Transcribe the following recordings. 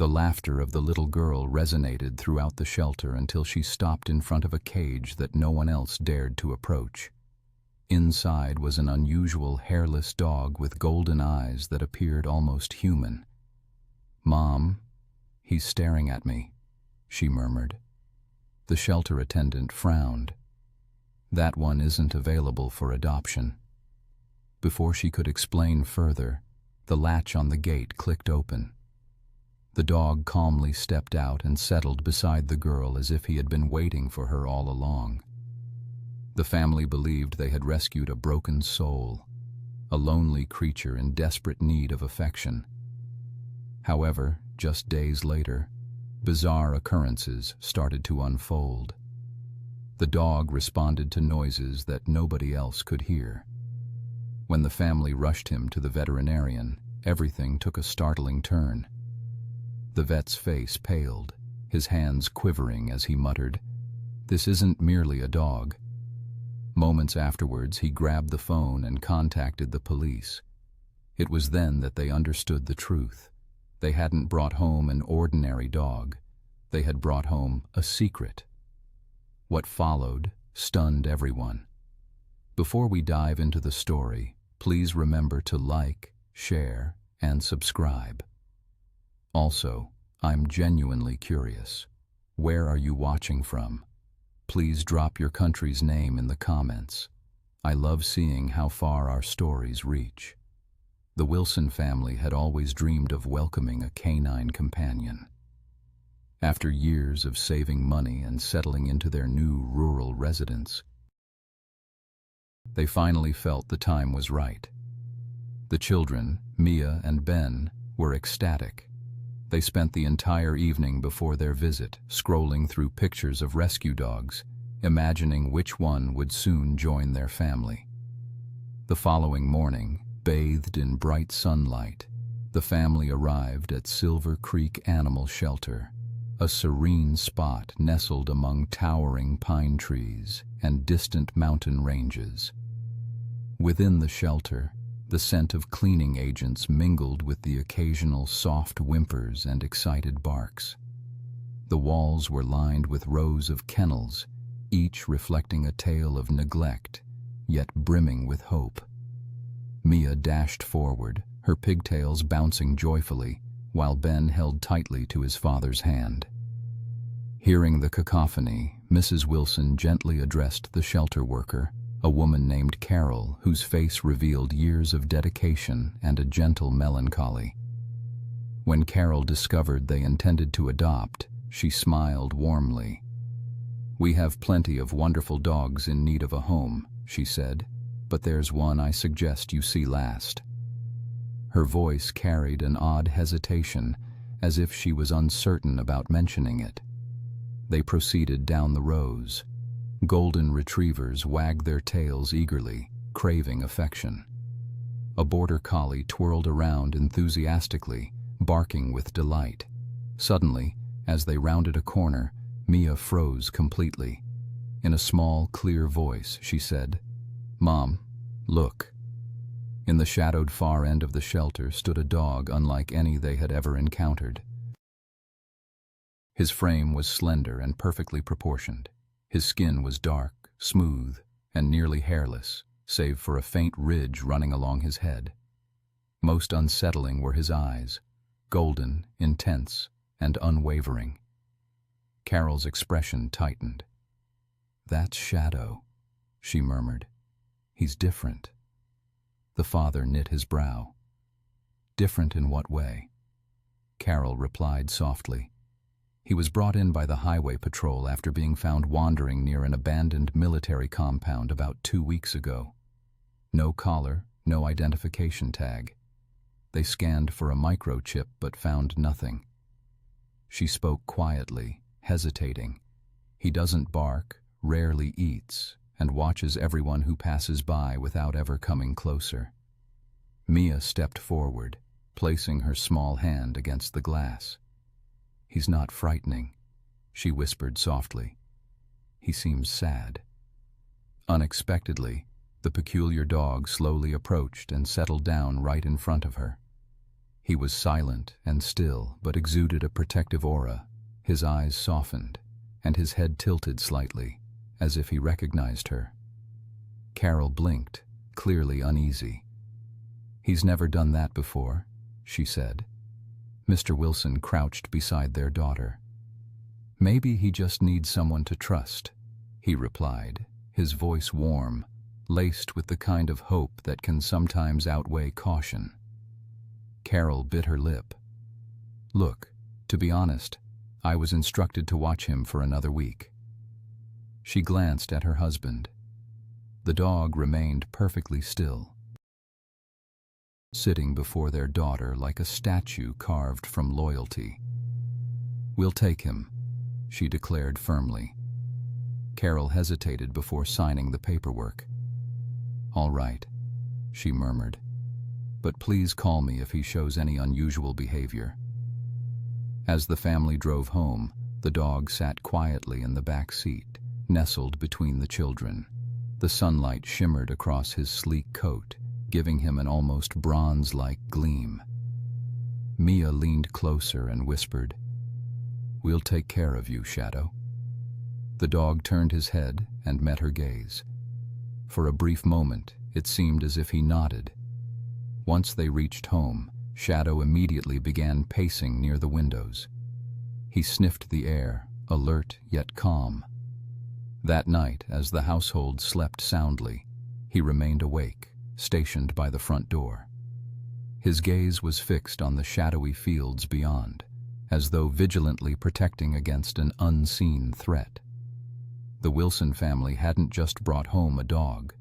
The laughter of the little girl resonated throughout the shelter until she stopped in front of a cage that no one else dared to approach. Inside was an unusual hairless dog with golden eyes that appeared almost human. "Mom, he's staring at me," she murmured. The shelter attendant frowned. "That one isn't available for adoption." Before she could explain further, the latch on the gate clicked open. The dog calmly stepped out and settled beside the girl as if he had been waiting for her all along. The family believed they had rescued a broken soul, a lonely creature in desperate need of affection. However, just days later, bizarre occurrences started to unfold. The dog responded to noises that nobody else could hear. When the family rushed him to the veterinarian, everything took a startling turn. The vet's face paled, his hands quivering as he muttered, "This isn't merely a dog." Moments afterwards, he grabbed the phone and contacted the police. It was then that they understood the truth. They hadn't brought home an ordinary dog. They had brought home a secret. What followed stunned everyone. Before we dive into the story, please remember to like, share, and subscribe. Also, I'm genuinely curious. Where are you watching from? Please drop your country's name in the comments. I love seeing how far our stories reach. The Wilson family had always dreamed of welcoming a canine companion. After years of saving money and settling into their new rural residence, they finally felt the time was right. The children, Mia and Ben, were ecstatic. They spent the entire evening before their visit scrolling through pictures of rescue dogs, imagining which one would soon join their family. The following morning, bathed in bright sunlight, the family arrived at Silver Creek Animal Shelter, a serene spot nestled among towering pine trees and distant mountain ranges. Within the shelter, the scent of cleaning agents mingled with the occasional soft whimpers and excited barks. The walls were lined with rows of kennels, each reflecting a tale of neglect, yet brimming with hope. Mia dashed forward, her pigtails bouncing joyfully, while Ben held tightly to his father's hand. Hearing the cacophony, Mrs. Wilson gently addressed the shelter worker, a woman named Carol, whose face revealed years of dedication and a gentle melancholy. When Carol discovered they intended to adopt, she smiled warmly. "We have plenty of wonderful dogs in need of a home," she said, "but there's one I suggest you see last." Her voice carried an odd hesitation, as if she was uncertain about mentioning it. They proceeded down the rows. Golden retrievers wagged their tails eagerly, craving affection. A border collie twirled around enthusiastically, barking with delight. Suddenly, as they rounded a corner, Mia froze completely. In a small, clear voice, she said, "Mom, look." In the shadowed far end of the shelter stood a dog unlike any they had ever encountered. His frame was slender and perfectly proportioned. His skin was dark, smooth, and nearly hairless, save for a faint ridge running along his head. Most unsettling were his eyes, golden, intense, and unwavering. Carol's expression tightened. "That's Shadow," she murmured. "He's different." The father knit his brow. "Different in what way?" Carol replied softly. "He was brought in by the highway patrol after being found wandering near an abandoned military compound about 2 weeks ago. No collar, no identification tag. They scanned for a microchip but found nothing." She spoke quietly, hesitating. "He doesn't bark, rarely eats, and watches everyone who passes by without ever coming closer." Mia stepped forward, placing her small hand against the glass. "He's not frightening," she whispered softly. "He seems sad." Unexpectedly, the peculiar dog slowly approached and settled down right in front of her. He was silent and still, but exuded a protective aura. His eyes softened, and his head tilted slightly, as if he recognized her. Carol blinked, clearly uneasy. "He's never done that before," she said. Mr. Wilson crouched beside their daughter. "Maybe he just needs someone to trust," he replied, his voice warm, laced with the kind of hope that can sometimes outweigh caution. Carol bit her lip. "Look, to be honest, I was instructed to watch him for another week." She glanced at her husband. The dog remained perfectly still, sitting before their daughter like a statue carved from loyalty. "We'll take him," she declared firmly. Carol hesitated before signing the paperwork. "All right," she murmured, "but please call me if he shows any unusual behavior." As the family drove home, the dog sat quietly in the back seat, nestled between the children. The sunlight shimmered across his sleek coat, giving him an almost bronze-like gleam. Mia leaned closer and whispered, "We'll take care of you, Shadow." The dog turned his head and met her gaze. For a brief moment, it seemed as if he nodded. Once they reached home, Shadow immediately began pacing near the windows. He sniffed the air, alert yet calm. That night, as the household slept soundly, he remained awake, stationed by the front door. His gaze was fixed on the shadowy fields beyond, as though vigilantly protecting against an unseen threat. The Wilson family hadn't just brought home a dog.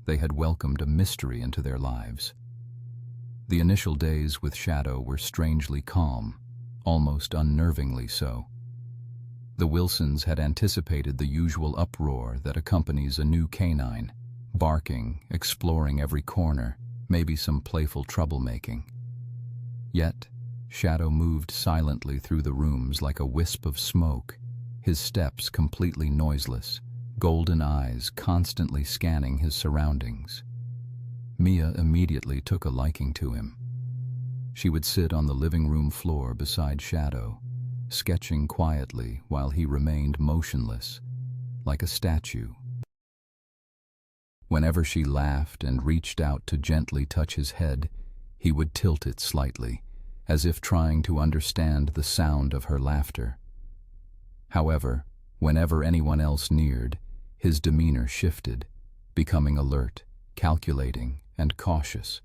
They had welcomed a mystery into their lives. The initial days with Shadow were strangely calm, almost unnervingly so. The Wilsons had anticipated the usual uproar that accompanies a new canine, barking, exploring every corner, maybe some playful troublemaking. Yet, Shadow moved silently through the rooms like a wisp of smoke, his steps completely noiseless, golden eyes constantly scanning his surroundings. Mia immediately took a liking to him. She would sit on the living room floor beside Shadow, sketching quietly while he remained motionless, like a statue. Whenever she laughed and reached out to gently touch his head, he would tilt it slightly, as if trying to understand the sound of her laughter. However, whenever anyone else neared, his demeanor shifted, becoming alert, calculating, and cautious.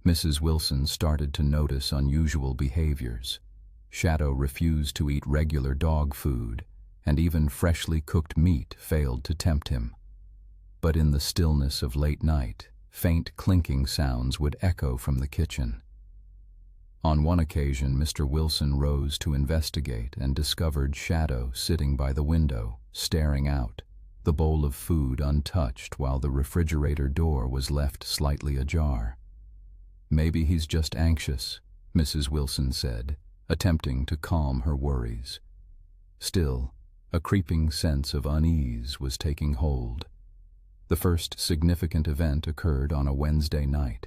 Mrs. Wilson started to notice unusual behaviors. Shadow refused to eat regular dog food, and even freshly cooked meat failed to tempt him. But in the stillness of late night, faint clinking sounds would echo from the kitchen. On one occasion, Mr. Wilson rose to investigate and discovered Shadow sitting by the window, staring out, the bowl of food untouched while the refrigerator door was left slightly ajar. "Maybe he's just anxious," Mrs. Wilson said, attempting to calm her worries. Still, a creeping sense of unease was taking hold. The first significant event occurred on a Wednesday night.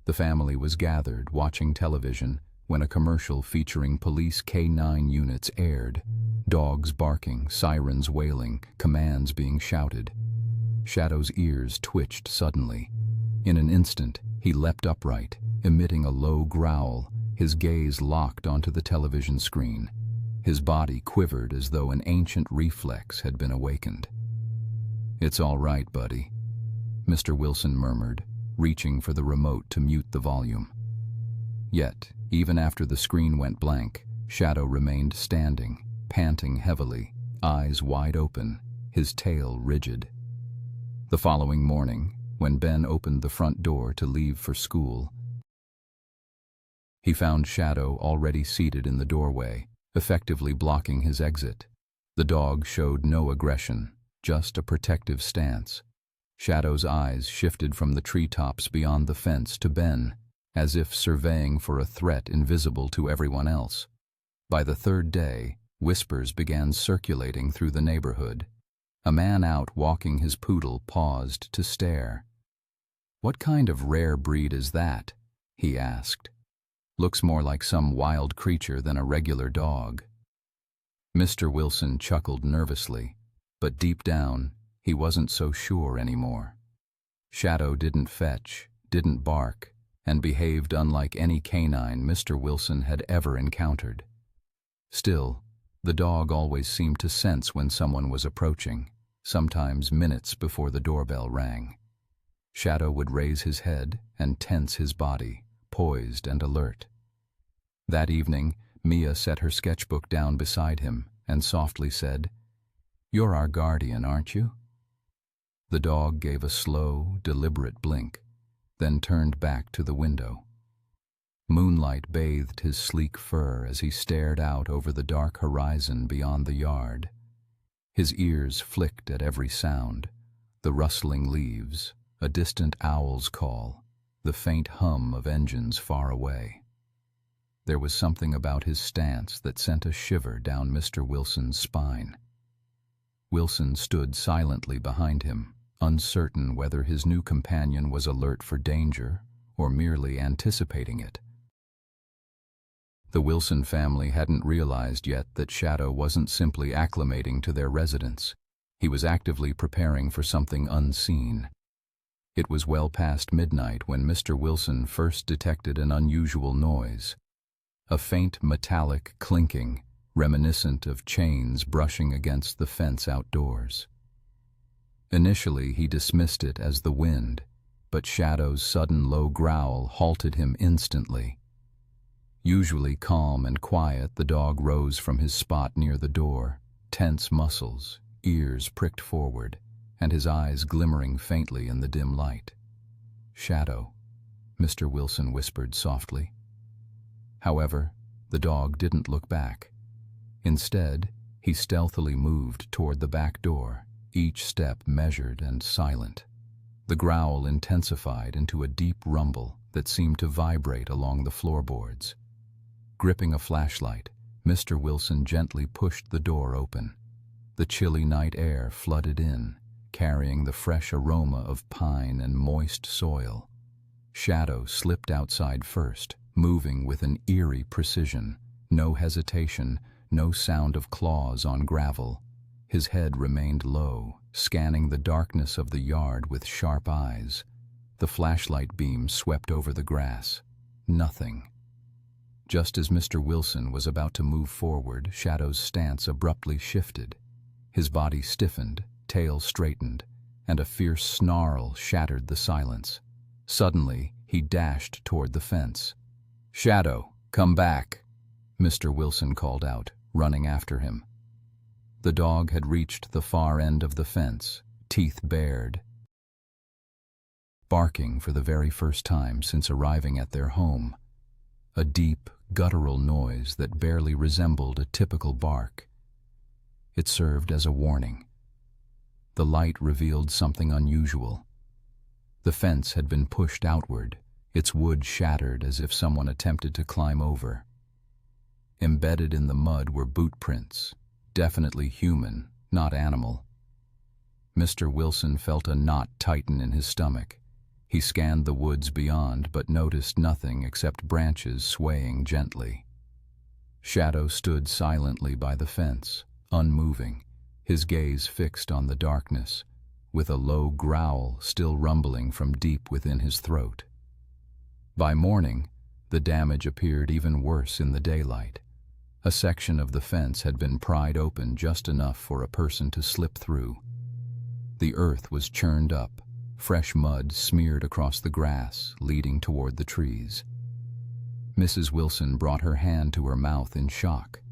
The family was gathered watching television when a commercial featuring police K-9 units aired, dogs barking, sirens wailing, commands being shouted. Shadow's ears twitched suddenly. In an instant, he leapt upright, emitting a low growl, his gaze locked onto the television screen. His body quivered as though an ancient reflex had been awakened. "It's all right, buddy," Mr. Wilson murmured, reaching for the remote to mute the volume. Yet, even after the screen went blank, Shadow remained standing, panting heavily, eyes wide open, his tail rigid. The following morning, when Ben opened the front door to leave for school, he found Shadow already seated in the doorway, effectively blocking his exit. The dog showed no aggression, just a protective stance. Shadow's eyes shifted from the treetops beyond the fence to Ben, as if surveying for a threat invisible to everyone else. By the third day, whispers began circulating through the neighborhood. A man out walking his poodle paused to stare. "What kind of rare breed is that?" he asked. Looks more like some wild creature than a regular dog." Mr. Wilson chuckled nervously, but deep down, he wasn't so sure anymore. Shadow didn't fetch, didn't bark, and behaved unlike any canine Mr. Wilson had ever encountered. Still, the dog always seemed to sense when someone was approaching, sometimes minutes before the doorbell rang. Shadow would raise his head and tense his body, poised and alert. That evening, Mia set her sketchbook down beside him and softly said, "You're our guardian, aren't you?" The dog gave a slow, deliberate blink, then turned back to the window. Moonlight bathed his sleek fur as he stared out over the dark horizon beyond the yard. His ears flicked at every sound, the rustling leaves, a distant owl's call, the faint hum of engines far away. There was something about his stance that sent a shiver down Mr. Wilson's spine. Wilson stood silently behind him, uncertain whether his new companion was alert for danger or merely anticipating it. The Wilson family hadn't realized yet that Shadow wasn't simply acclimating to their residence. He was actively preparing for something unseen. It was well past midnight when Mr. Wilson first detected an unusual noise, a faint metallic clinking, reminiscent of chains brushing against the fence outdoors. Initially, he dismissed it as the wind, but Shadow's sudden low growl halted him instantly. Usually calm and quiet, the dog rose from his spot near the door, tense muscles, ears pricked forward, and his eyes glimmering faintly in the dim light. "Shadow," Mr. Wilson whispered softly. However, the dog didn't look back. Instead, he stealthily moved toward the back door, each step measured and silent. The growl intensified into a deep rumble that seemed to vibrate along the floorboards. Gripping a flashlight, Mr. Wilson gently pushed the door open. The chilly night air flooded in, carrying the fresh aroma of pine and moist soil. Shadow slipped outside first, moving with an eerie precision, no hesitation, no sound of claws on gravel. His head remained low, scanning the darkness of the yard with sharp eyes. The flashlight beam swept over the grass. Nothing. Just as Mr. Wilson was about to move forward, Shadow's stance abruptly shifted. His body stiffened, tail straightened, and a fierce snarl shattered the silence. Suddenly, he dashed toward the fence. "Shadow, come back," Mr. Wilson called out, running after him. The dog had reached the far end of the fence, teeth bared, barking for the very first time since arriving at their home. A deep, guttural noise that barely resembled a typical bark. It served as a warning. The light revealed something unusual. The fence had been pushed outward, its wood shattered as if someone attempted to climb over. Embedded in the mud were boot prints, definitely human, not animal. Mr. Wilson felt a knot tighten in his stomach. He scanned the woods beyond, but noticed nothing except branches swaying gently. Shadow stood silently by the fence, unmoving, his gaze fixed on the darkness, with a low growl still rumbling from deep within his throat. By morning, the damage appeared even worse in the daylight. A section of the fence had been pried open just enough for a person to slip through. The earth was churned up, fresh mud smeared across the grass, leading toward the trees. Mrs. Wilson brought her hand to her mouth in shock.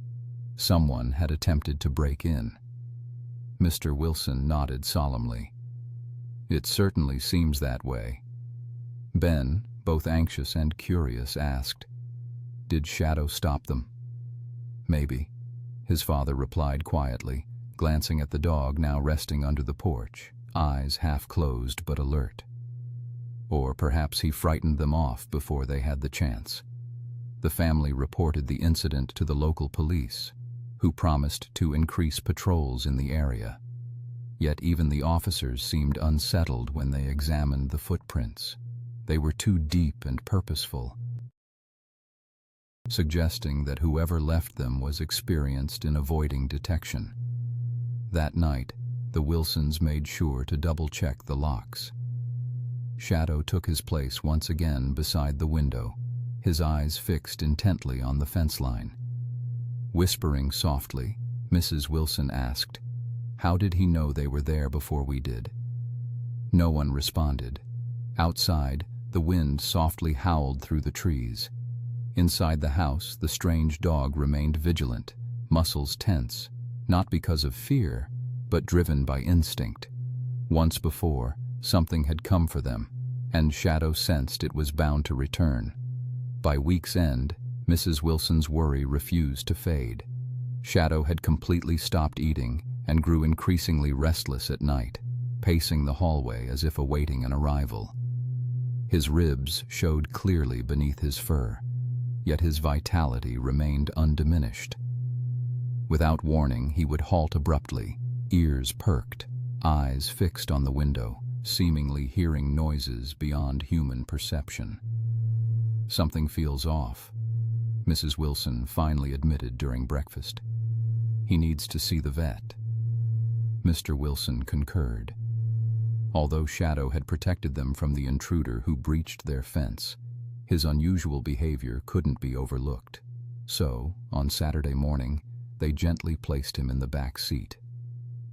Someone had attempted to break in. Mr. Wilson nodded solemnly. "It certainly seems that way." Ben, both anxious and curious, asked, "Did Shadow stop them?" "Maybe," his father replied quietly, glancing at the dog now resting under the porch, eyes half closed but alert. "Or perhaps he frightened them off before they had the chance." The family reported the incident to the local police, who promised to increase patrols in the area. Yet even the officers seemed unsettled when they examined the footprints. They were too deep and purposeful, suggesting that whoever left them was experienced in avoiding detection. That night, the Wilsons made sure to double-check the locks. Shadow took his place once again beside the window, his eyes fixed intently on the fence line. Whispering softly, Mrs. Wilson asked, "How did he know they were there before we did?" No one responded. Outside, the wind softly howled through the trees. Inside the house, the strange dog remained vigilant, muscles tense, not because of fear, but driven by instinct. Once before, something had come for them, and Shadow sensed it was bound to return. By week's end, Mrs. Wilson's worry refused to fade. Shadow had completely stopped eating and grew increasingly restless at night, pacing the hallway as if awaiting an arrival. His ribs showed clearly beneath his fur, yet his vitality remained undiminished. Without warning, he would halt abruptly, ears perked, eyes fixed on the window, seemingly hearing noises beyond human perception. "Something feels off," Mrs. Wilson finally admitted during breakfast. "He needs to see the vet." Mr. Wilson concurred. Although Shadow had protected them from the intruder who breached their fence, his unusual behavior couldn't be overlooked. So, on Saturday morning, they gently placed him in the back seat.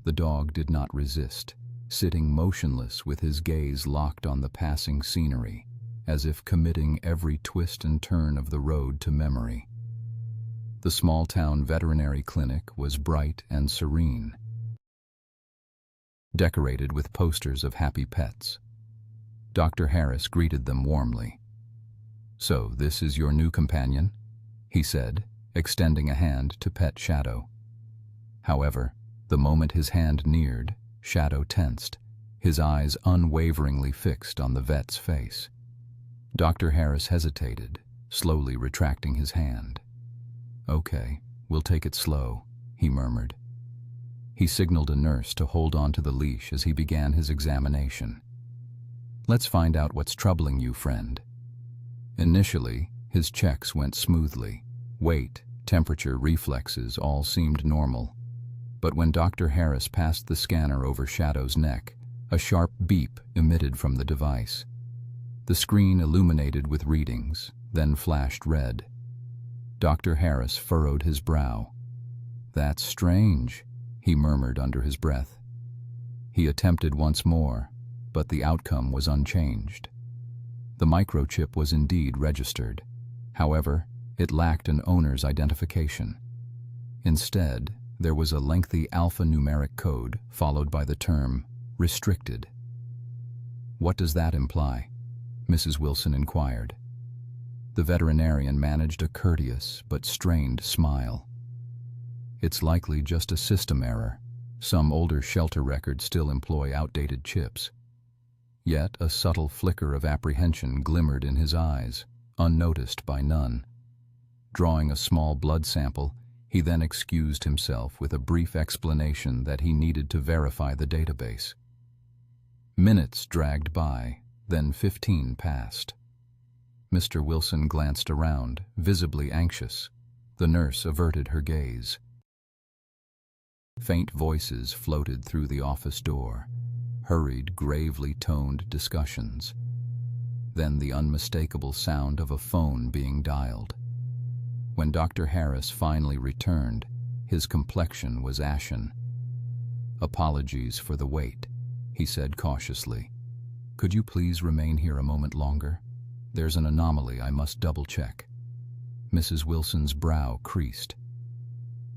The dog did not resist, sitting motionless with his gaze locked on the passing scenery, as if committing every twist and turn of the road to memory. The small-town veterinary clinic was bright and serene, decorated with posters of happy pets. Dr. Harris greeted them warmly. "So, this is your new companion?" he said, extending a hand to pet Shadow. However, the moment his hand neared, Shadow tensed, his eyes unwaveringly fixed on the vet's face. Dr. Harris hesitated, slowly retracting his hand. "Okay, we'll take it slow," he murmured. He signaled a nurse to hold on to the leash as he began his examination. "Let's find out what's troubling you, friend." Initially, his checks went smoothly. Weight, temperature, reflexes all seemed normal. But when Dr. Harris passed the scanner over Shadow's neck, a sharp beep emitted from the device. The screen illuminated with readings, then flashed red. Dr. Harris furrowed his brow. "That's strange," he murmured under his breath. He attempted once more, but the outcome was unchanged. The microchip was indeed registered. However, it lacked an owner's identification. Instead, there was a lengthy alphanumeric code followed by the term restricted. "What does that imply?" Mrs. Wilson inquired. The veterinarian managed a courteous but strained smile. "It's likely just a system error. Some older shelter records still employ outdated chips." Yet a subtle flicker of apprehension glimmered in his eyes, unnoticed by none. Drawing a small blood sample, he then excused himself with a brief explanation that he needed to verify the database. Minutes dragged by, then 15 passed. Mr. Wilson glanced around, visibly anxious. The nurse averted her gaze. Faint voices floated through the office door, hurried, gravely toned discussions. Then the unmistakable sound of a phone being dialed. When Dr. Harris finally returned, his complexion was ashen. "Apologies for the wait," he said cautiously. "Could you please remain here a moment longer? There's an anomaly I must double-check." Mrs. Wilson's brow creased.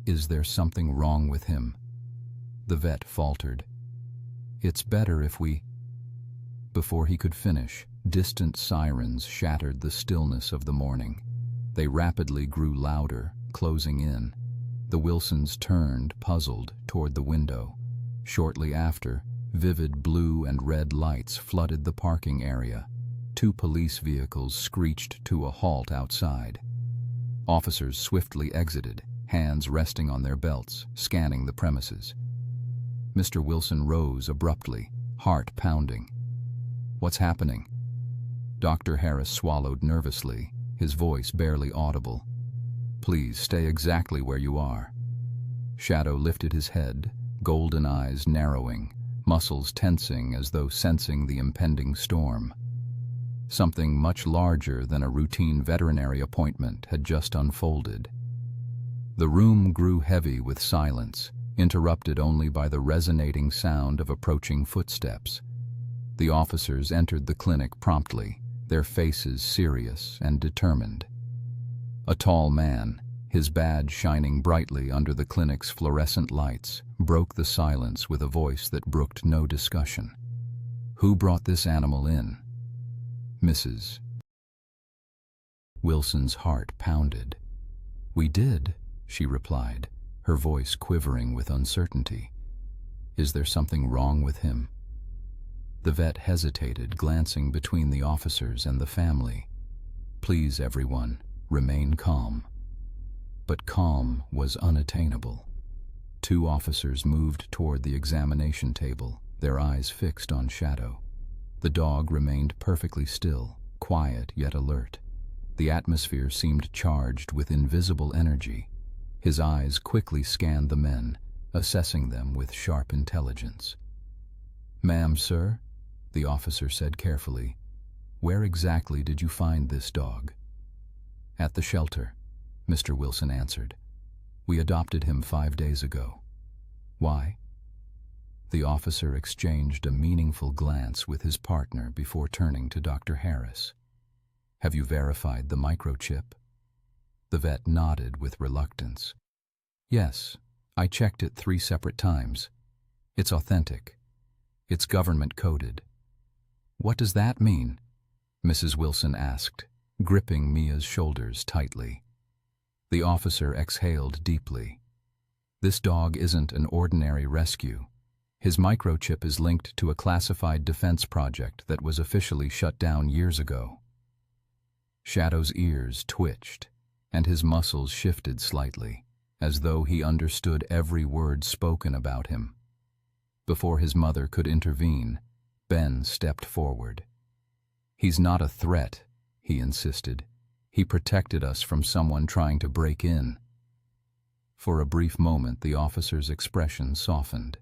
"Is there something wrong with him?" The vet faltered. "It's better if we—" Before he could finish, distant sirens shattered the stillness of the morning. They rapidly grew louder, closing in. The Wilsons turned, puzzled, toward the window. Shortly after, vivid blue and red lights flooded the parking area. 2 police vehicles screeched to a halt outside. Officers swiftly exited, hands resting on their belts, scanning the premises. Mr. Wilson rose abruptly, heart pounding. "What's happening?" Dr. Harris swallowed nervously, his voice barely audible. Please stay exactly where you are." Shadow lifted his head, golden eyes narrowing, muscles tensing as though sensing the impending storm. Something much larger than a routine veterinary appointment had just unfolded. The room grew heavy with silence, interrupted only by the resonating sound of approaching footsteps. The officers entered the clinic promptly, their faces serious and determined. A tall man, his badge shining brightly under the clinic's fluorescent lights, broke the silence with a voice that brooked no discussion. "Who brought this animal in?" "Mrs." Wilson's heart pounded. "We did," she replied, her voice quivering with uncertainty. "Is there something wrong with him?" The vet hesitated, glancing between the officers and the family. "Please, everyone, remain calm." But calm was unattainable. Two officers moved toward the examination table, their eyes fixed on Shadow. The dog remained perfectly still, quiet yet alert. The atmosphere seemed charged with invisible energy. His eyes quickly scanned the men, assessing them with sharp intelligence. "Ma'am, sir," the officer said carefully, "where exactly did you find this dog?" "At the shelter," Mr. Wilson answered. "We adopted him 5 days ago." "Why?" The officer exchanged a meaningful glance with his partner before turning to Dr. Harris. "Have you verified the microchip?" The vet nodded with reluctance. "Yes, I checked it 3 separate times. It's authentic. It's government-coded." "What does that mean?" Mrs. Wilson asked, gripping Mia's shoulders tightly. The officer exhaled deeply. "This dog isn't an ordinary rescue. His microchip is linked to a classified defense project that was officially shut down years ago." Shadow's ears twitched, and his muscles shifted slightly, as though he understood every word spoken about him. Before his mother could intervene, Ben stepped forward. "He's not a threat," he insisted. "He protected us from someone trying to break in." For a brief moment, the officer's expression softened.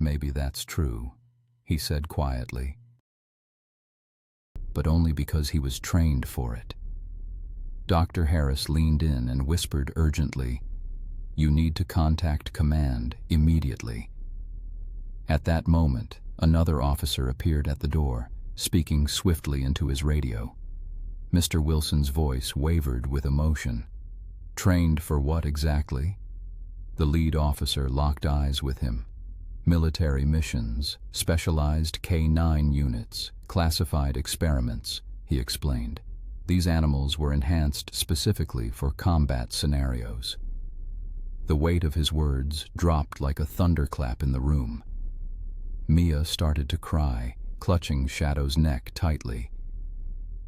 "Maybe that's true," he said quietly. "But only because he was trained for it." Dr. Harris leaned in and whispered urgently, "You need to contact command immediately." At that moment, another officer appeared at the door, speaking swiftly into his radio. Mr. Wilson's voice wavered with emotion. "Trained for what exactly?" The lead officer locked eyes with him. "Military missions, specialized K-9 units, classified experiments," he explained. "These animals were enhanced specifically for combat scenarios." The weight of his words dropped like a thunderclap in the room. Mia started to cry, clutching Shadow's neck tightly.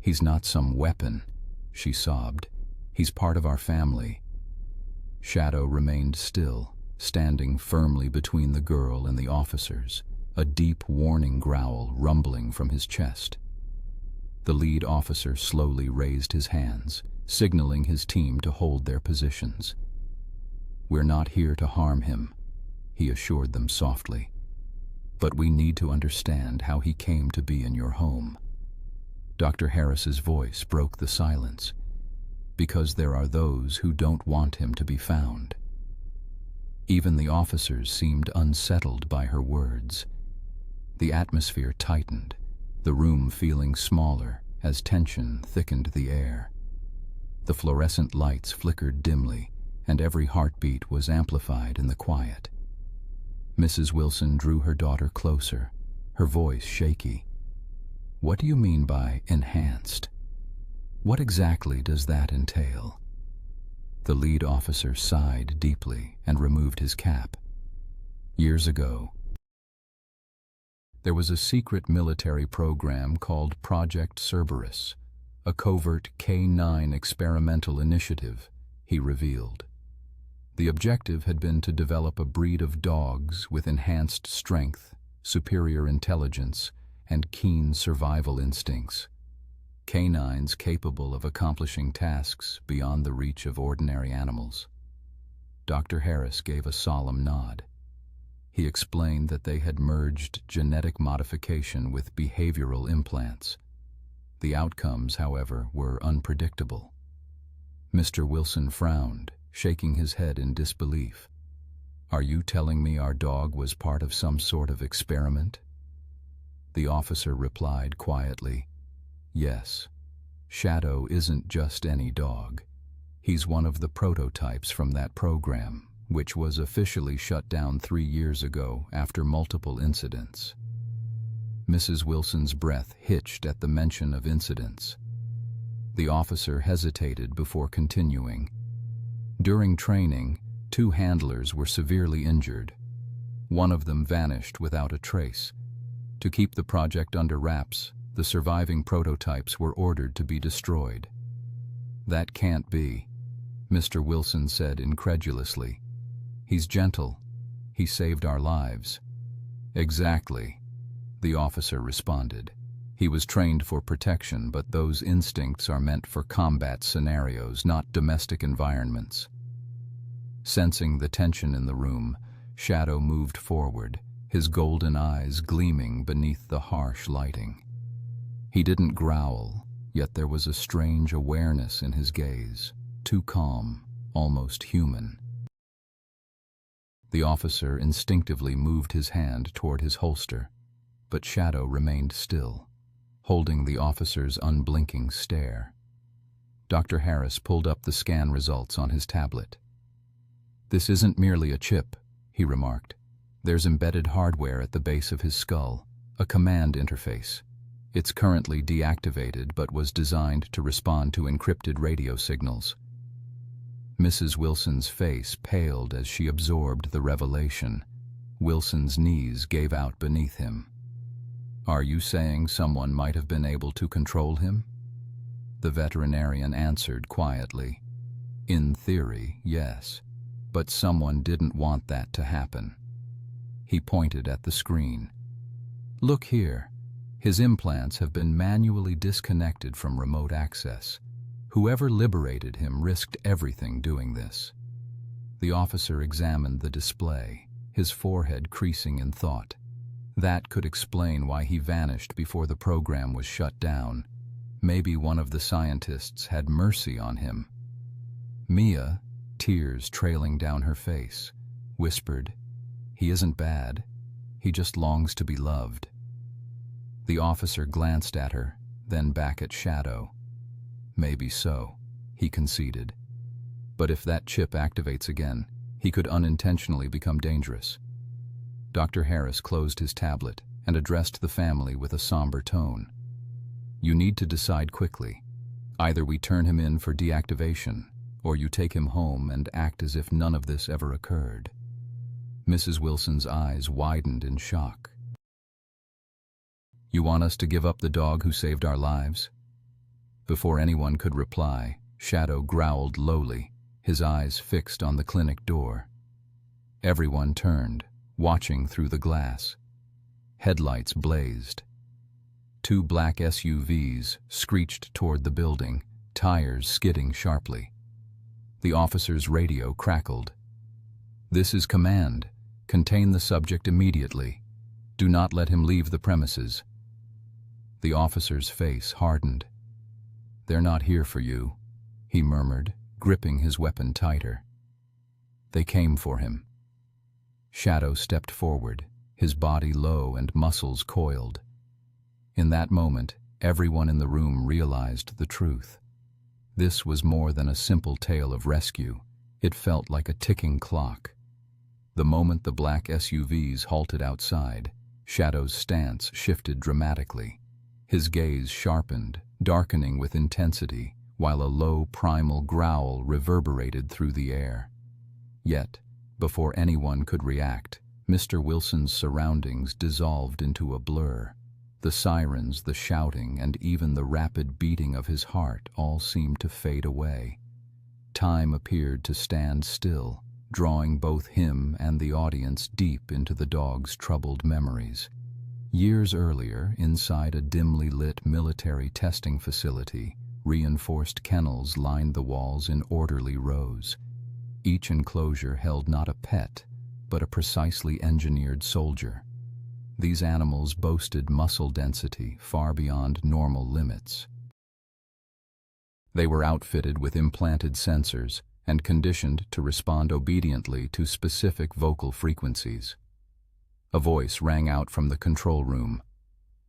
"He's not some weapon," she sobbed. "He's part of our family." Shadow remained still, standing firmly between the girl and the officers, a deep warning growl rumbling from his chest. The lead officer slowly raised his hands, signaling his team to hold their positions. "We're not here to harm him," he assured them softly. "But we need to understand how he came to be in your home." Dr. Harris's voice broke the silence. "Because there are those who don't want him to be found." Even the officers seemed unsettled by her words. The atmosphere tightened, the room feeling smaller as tension thickened the air. The fluorescent lights flickered dimly, and every heartbeat was amplified in the quiet. Mrs. Wilson drew her daughter closer, her voice shaky. "What do you mean by enhanced? What exactly does that entail?" The lead officer sighed deeply and removed his cap. "Years ago, there was a secret military program called Project Cerberus, a covert K-9 experimental initiative," he revealed. The objective had been to develop a breed of dogs with enhanced strength, superior intelligence, and keen survival instincts. canines capable of accomplishing tasks beyond the reach of ordinary animals. Dr. Harris gave a solemn nod. He explained that they had merged genetic modification with behavioral implants. The outcomes, however, were unpredictable. Mr. Wilson frowned, shaking his head in disbelief. "Are you telling me our dog was part of some sort of experiment?" The officer replied quietly, "Yes. Shadow isn't just any dog. He's one of the prototypes from that program, which was officially shut down 3 years ago after multiple incidents." Mrs. Wilson's breath hitched at the mention of incidents. The officer hesitated before continuing. During training, 2 handlers were severely injured. One of them vanished without a trace. To keep the project under wraps, the surviving prototypes were ordered to be destroyed. "That can't be," Mr. Wilson said incredulously. "He's gentle. He saved our lives." "Exactly," the officer responded. "He was trained for protection, but those instincts are meant for combat scenarios, not domestic environments." Sensing the tension in the room, Shadow moved forward, his golden eyes gleaming beneath the harsh lighting. He didn't growl, yet there was a strange awareness in his gaze, too calm, almost human. The officer instinctively moved his hand toward his holster, but Shadow remained still, holding the officer's unblinking stare. Dr. Harris pulled up the scan results on his tablet. "This isn't merely a chip," he remarked. "There's embedded hardware at the base of his skull, a command interface. It's currently deactivated but was designed to respond to encrypted radio signals." Mrs. Wilson's face paled as she absorbed the revelation. Wilson's knees gave out beneath him. "Are you saying someone might have been able to control him?" The veterinarian answered quietly. "In theory, yes, but someone didn't want that to happen." He pointed at the screen. "Look here. His implants have been manually disconnected from remote access. Whoever liberated him risked everything doing this." The officer examined the display, his forehead creasing in thought. That could explain why he vanished before the program was shut down. Maybe one of the scientists had mercy on him. Mia, tears trailing down her face, whispered, "He isn't bad. He just longs to be loved." The officer glanced at her, then back at Shadow. "Maybe so," he conceded. "But if that chip activates again, he could unintentionally become dangerous." Dr. Harris closed his tablet and addressed the family with a somber tone. "You need to decide quickly. Either we turn him in for deactivation, or you take him home and act as if none of this ever occurred." Mrs. Wilson's eyes widened in shock. "You want us to give up the dog who saved our lives?" Before anyone could reply, Shadow growled lowly, his eyes fixed on the clinic door. Everyone turned, watching through the glass. Headlights blazed. 2 black SUVs screeched toward the building, tires skidding sharply. The officer's radio crackled. "This is command. Contain the subject immediately. Do not let him leave the premises." The officer's face hardened. "They're not here for you," he murmured, gripping his weapon tighter. They came for him. Shadow stepped forward, his body low and muscles coiled. In that moment, everyone in the room realized the truth. This was more than a simple tale of rescue. It felt like a ticking clock. The moment the black SUVs halted outside, Shadow's stance shifted dramatically. His gaze sharpened, darkening with intensity, while a low primal growl reverberated through the air. Yet, before anyone could react, Mr. Wilson's surroundings dissolved into a blur. The sirens, the shouting, and even the rapid beating of his heart all seemed to fade away. Time appeared to stand still, drawing both him and the audience deep into the dog's troubled memories. Years earlier, inside a dimly lit military testing facility, reinforced kennels lined the walls in orderly rows. Each enclosure held not a pet, but a precisely engineered soldier. These animals boasted muscle density far beyond normal limits. They were outfitted with implanted sensors and conditioned to respond obediently to specific vocal frequencies. A voice rang out from the control room.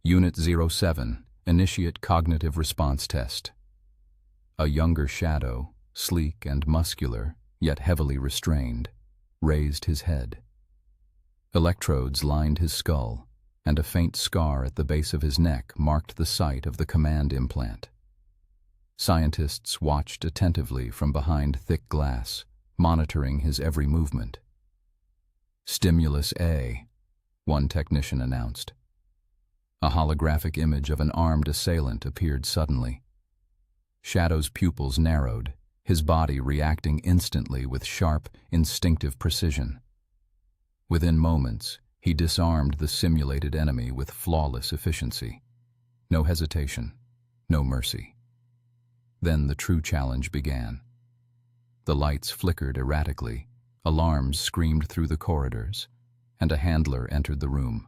Unit 07, initiate cognitive response test. A younger Shadow, sleek and muscular, yet heavily restrained, raised his head. Electrodes lined his skull, and a faint scar at the base of his neck marked the site of the command implant. Scientists watched attentively from behind thick glass, monitoring his every movement. Stimulus A, one technician announced. A holographic image of an armed assailant appeared suddenly. Shadow's pupils narrowed, his body reacting instantly with sharp, instinctive precision. Within moments, he disarmed the simulated enemy with flawless efficiency. No hesitation, no mercy. Then the true challenge began. The lights flickered erratically, alarms screamed through the corridors, and a handler entered the room.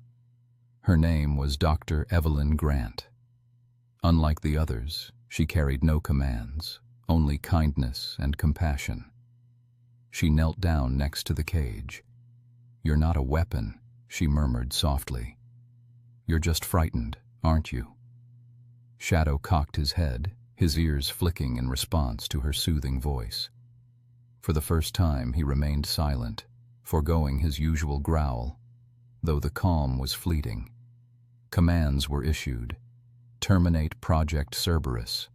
Her name was Dr. Evelyn Grant. Unlike the others, she carried no commands, only kindness and compassion. She knelt down next to the cage. "You're not a weapon," she murmured softly. "You're just frightened, aren't you?" Shadow cocked his head, his ears flicking in response to her soothing voice. For the first time, he remained silent, foregoing his usual growl, though the calm was fleeting. Commands were issued. Terminate Project Cerberus.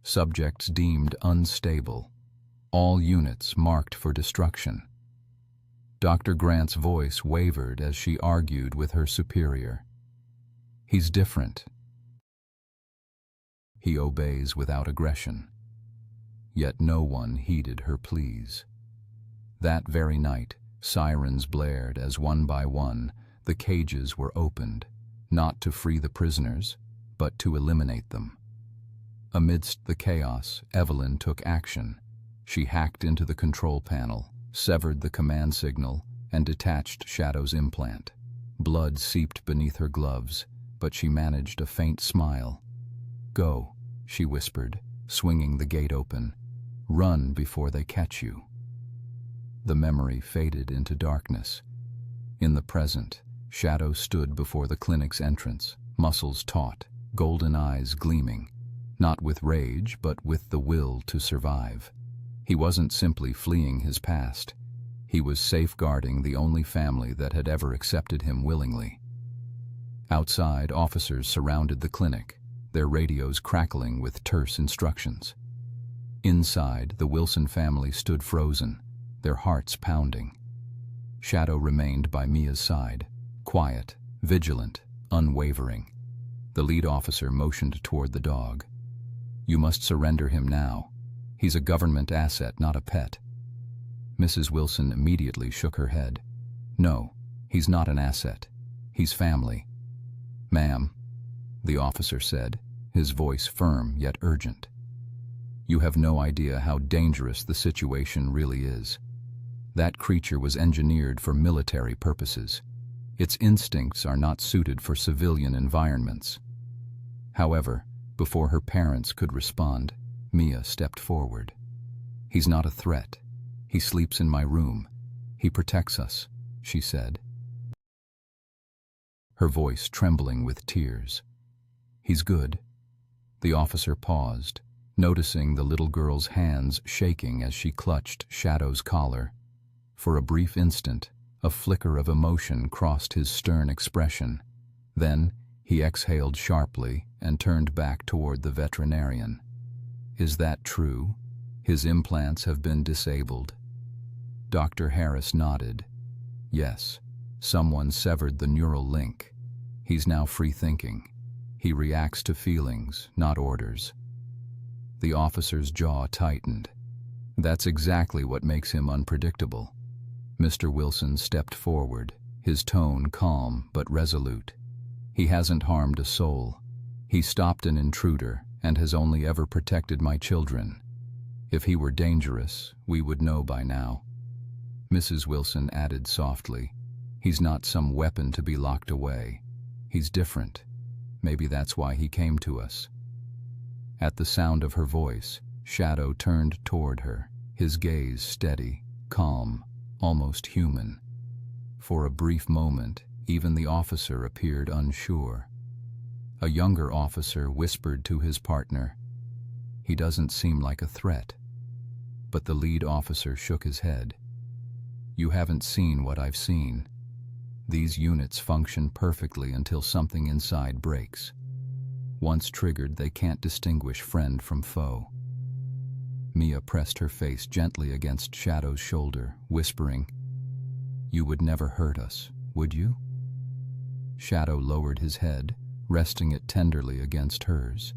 Subjects deemed unstable. All units marked for destruction. Dr. Grant's voice wavered as she argued with her superior. "He's different. He obeys without aggression." Yet no one heeded her pleas. That very night, sirens blared as one by one the cages were opened, not to free the prisoners, but to eliminate them. Amidst the chaos, Evelyn took action. She hacked into the control panel, severed the command signal, and detached Shadow's implant. Blood seeped beneath her gloves, but she managed a faint smile. "Go," she whispered, swinging the gate open. "Run before they catch you." The memory faded into darkness. In the present, Shadow stood before the clinic's entrance, muscles taut, golden eyes gleaming, not with rage but with the will to survive. He wasn't simply fleeing his past. He was safeguarding the only family that had ever accepted him willingly. Outside, officers surrounded the clinic, their radios crackling with terse instructions. Inside, the Wilson family stood frozen, their hearts pounding. Shadow remained by Mia's side, quiet, vigilant, unwavering. The lead officer motioned toward the dog. "You must surrender him now. He's a government asset, not a pet." Mrs. Wilson immediately shook her head. "No, he's not an asset. He's family." "Ma'am," the officer said, his voice firm yet urgent. "You have no idea how dangerous the situation really is. That creature was engineered for military purposes. Its instincts are not suited for civilian environments." However, before her parents could respond, Mia stepped forward. "He's not a threat. He sleeps in my room. He protects us," she said, her voice trembling with tears. "He's good." The officer paused, noticing the little girl's hands shaking as she clutched Shadow's collar. For a brief instant, a flicker of emotion crossed his stern expression. Then, he exhaled sharply and turned back toward the veterinarian. "Is that true? His implants have been disabled?" Dr. Harris nodded. "Yes, someone severed the neural link. He's now free-thinking. He reacts to feelings, not orders." The officer's jaw tightened. "That's exactly what makes him unpredictable." Mr. Wilson stepped forward, his tone calm but resolute. He hasn't harmed a soul. He stopped an intruder and has only ever protected my children. If he were dangerous, we would know by now." Mrs. Wilson added softly, "He's not some weapon to be locked away. He's different. Maybe that's why he came to us." At the sound of her voice, Shadow turned toward her, his gaze steady, calm, almost human. For a brief moment, even the officer appeared unsure. A younger officer whispered to his partner, "He doesn't seem like a threat." But the lead officer shook his head. "You haven't seen what I've seen. These units function perfectly until something inside breaks. Once triggered, they can't distinguish friend from foe." Mia pressed her face gently against Shadow's shoulder, whispering, "You would never hurt us, would you?" Shadow lowered his head, resting it tenderly against hers.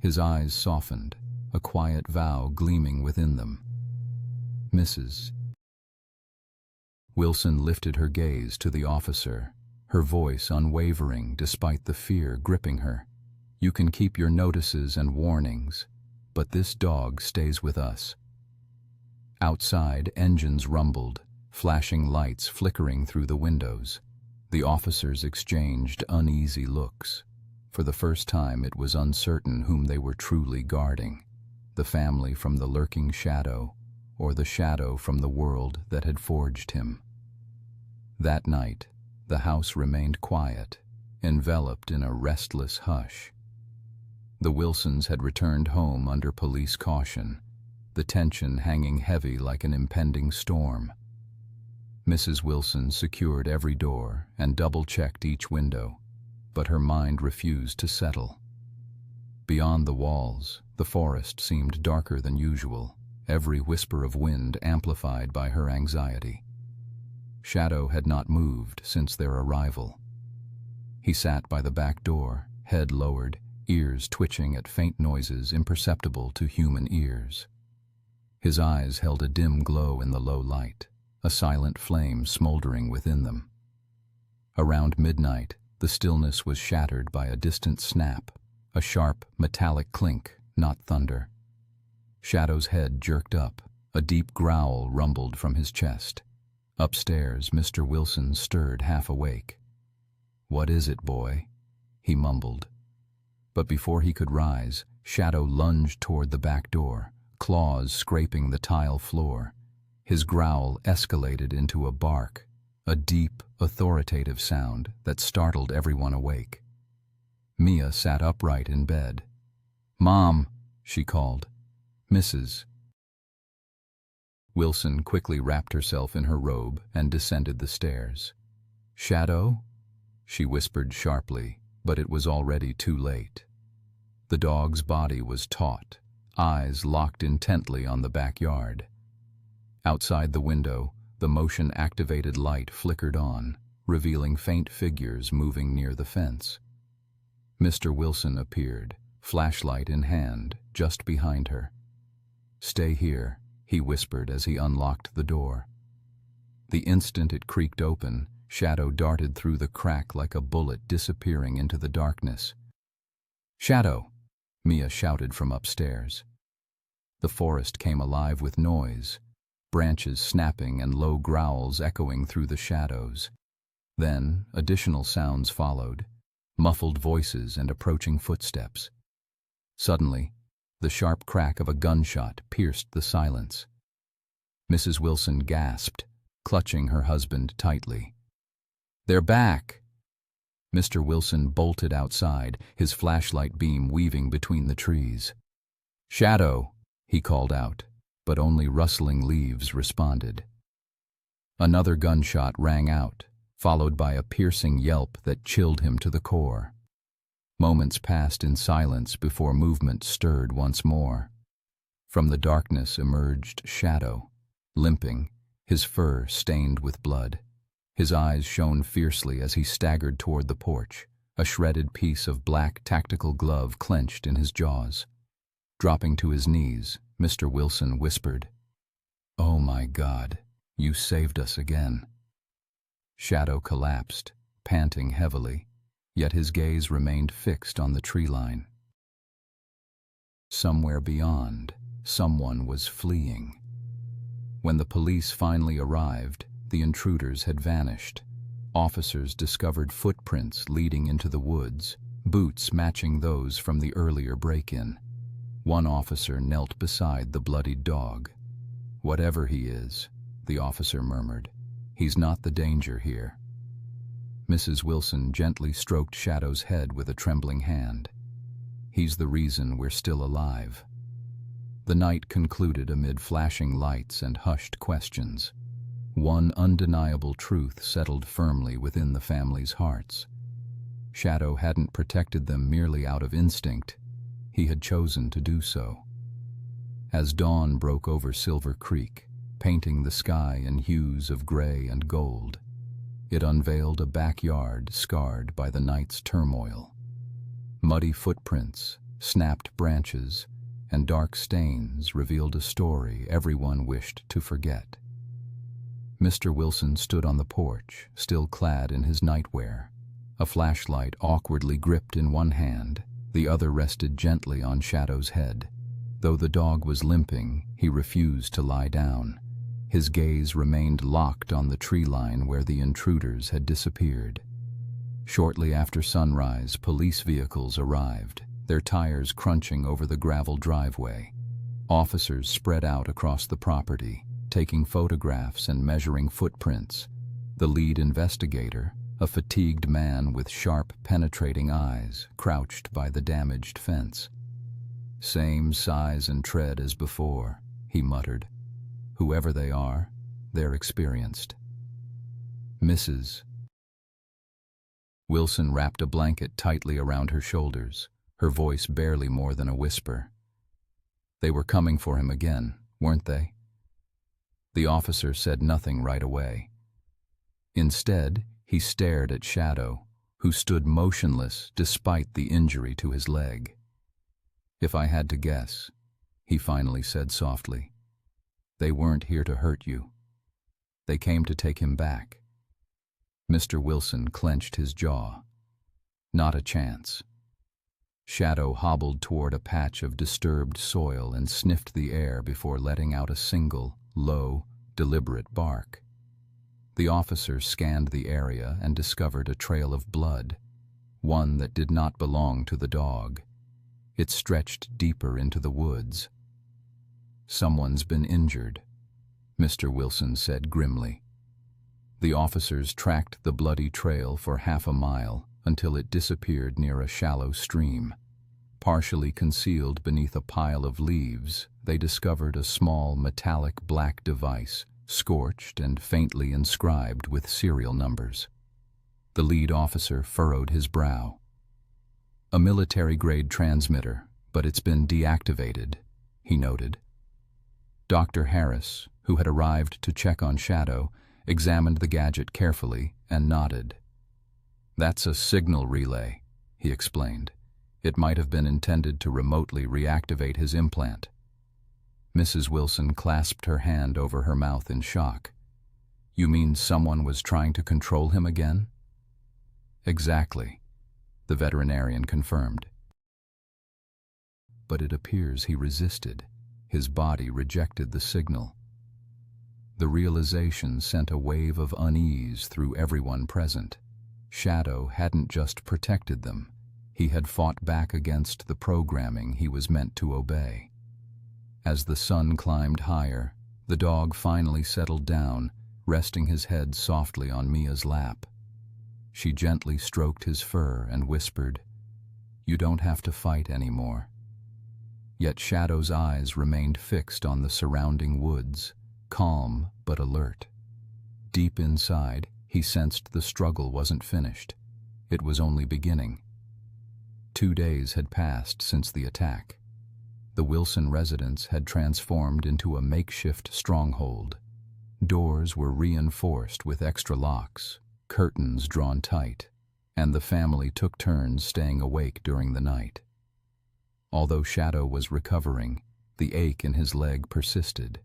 His eyes softened, a quiet vow gleaming within them. "Mrs." Wilson lifted her gaze to the officer, her voice unwavering despite the fear gripping her. "You can keep your notices and warnings, but this dog stays with us." Outside, engines rumbled, flashing lights flickering through the windows. The officers exchanged uneasy looks. For the first time, it was uncertain whom they were truly guarding, the family from the lurking shadow, or the shadow from the world that had forged him. That night, the house remained quiet, enveloped in a restless hush. The Wilsons had returned home under police caution, the tension hanging heavy like an impending storm. Mrs. Wilson secured every door and double-checked each window, but her mind refused to settle. Beyond the walls, the forest seemed darker than usual, every whisper of wind amplified by her anxiety. Shadow had not moved since their arrival. He sat by the back door, head lowered, ears twitching at faint noises imperceptible to human ears. His eyes held a dim glow in the low light, a silent flame smoldering within them. Around midnight, the stillness was shattered by a distant snap, a sharp, metallic clink, not thunder. Shadow's head jerked up, a deep growl rumbled from his chest. Upstairs, Mr. Wilson stirred half awake. "What is it, boy?" he mumbled. But before he could rise, Shadow lunged toward the back door, claws scraping the tile floor. His growl escalated into a bark, a deep, authoritative sound that startled everyone awake. Mia sat upright in bed. "Mom," she called. "Mrs." Wilson quickly wrapped herself in her robe and descended the stairs. "Shadow?" she whispered sharply, but it was already too late. The dog's body was taut, eyes locked intently on the backyard. Outside the window, the motion-activated light flickered on, revealing faint figures moving near the fence. Mr. Wilson appeared, flashlight in hand, just behind her. "Stay here," he whispered as he unlocked the door. The instant it creaked open, Shadow darted through the crack like a bullet, disappearing into the darkness. "Shadow!" Mia shouted from upstairs. The forest came alive with noise, branches snapping and low growls echoing through the shadows. Then, additional sounds followed, muffled voices and approaching footsteps. Suddenly, the sharp crack of a gunshot pierced the silence. Mrs. Wilson gasped, clutching her husband tightly. "They're back!" Mr. Wilson bolted outside, his flashlight beam weaving between the trees. "Shadow!" he called out, but only rustling leaves responded. Another gunshot rang out, followed by a piercing yelp that chilled him to the core. Moments passed in silence before movement stirred once more. From the darkness emerged Shadow, limping, his fur stained with blood. His eyes shone fiercely as he staggered toward the porch, a shredded piece of black tactical glove clenched in his jaws. Dropping to his knees, Mr. Wilson whispered, "Oh my God, you saved us again." Shadow collapsed, panting heavily. yet his gaze remained fixed on the tree line. Somewhere beyond, someone was fleeing. When the police finally arrived, the intruders had vanished. Officers discovered footprints leading into the woods, boots matching those from the earlier break-in. One officer knelt beside the bloodied dog. "Whatever he is," the officer murmured, "he's not the danger here." Mrs. Wilson gently stroked Shadow's head with a trembling hand. "He's the reason we're still alive." The night concluded amid flashing lights and hushed questions. One undeniable truth settled firmly within the family's hearts. Shadow hadn't protected them merely out of instinct. He had chosen to do so. As dawn broke over Silver Creek, painting the sky in hues of gray and gold, it unveiled a backyard scarred by the night's turmoil. Muddy footprints, snapped branches, and dark stains revealed a story everyone wished to forget. Mr. Wilson stood on the porch, still clad in his nightwear, a flashlight awkwardly gripped in one hand. The other rested gently on Shadow's head. Though the dog was limping, he refused to lie down. His gaze remained locked on the tree line where the intruders had disappeared. Shortly after sunrise, police vehicles arrived, their tires crunching over the gravel driveway. Officers spread out across the property, taking photographs and measuring footprints. The lead investigator, a fatigued man with sharp, penetrating eyes, crouched by the damaged fence. "Same size and tread as before," he muttered. "Whoever they are, they're experienced." Mrs. Wilson wrapped a blanket tightly around her shoulders, her voice barely more than a whisper. "They were coming for him again, weren't they?" The officer said nothing right away. Instead, he stared at Shadow, who stood motionless despite the injury to his leg. "If I had to guess," he finally said softly, "they weren't here to hurt you. They came to take him back." Mr. Wilson clenched his jaw. Not a chance. Shadow hobbled toward a patch of disturbed soil and sniffed the air before letting out a single, low, deliberate bark. The officer scanned the area and discovered a trail of blood, one that did not belong to the dog. It stretched deeper into the woods. "Someone's been injured," Mr. Wilson said grimly. The officers tracked the bloody trail for half a mile until it disappeared near a shallow stream. Partially concealed beneath a pile of leaves, they discovered a small metallic black device, scorched and faintly inscribed with serial numbers. The lead officer furrowed his brow. "A military-grade transmitter, but it's been deactivated," he noted. Dr. Harris, who had arrived to check on Shadow, examined the gadget carefully and nodded. "That's a signal relay," he explained. "It might have been intended to remotely reactivate his implant." Mrs. Wilson clasped her hand over her mouth in shock. "You mean someone was trying to control him again?" "Exactly," the veterinarian confirmed. "But it appears he resisted. His body rejected the signal." The realization sent a wave of unease through everyone present. Shadow hadn't just protected them. He had fought back against the programming he was meant to obey. As the sun climbed higher, the dog finally settled down, resting his head softly on Mia's lap. She gently stroked his fur and whispered, "You don't have to fight anymore." Yet Shadow's eyes remained fixed on the surrounding woods, calm but alert. Deep inside, he sensed the struggle wasn't finished. It was only beginning. 2 days had passed since the attack. The Wilson residence had transformed into a makeshift stronghold. Doors were reinforced with extra locks, curtains drawn tight, and the family took turns staying awake during the night. Although Shadow was recovering, the ache in his leg persisted.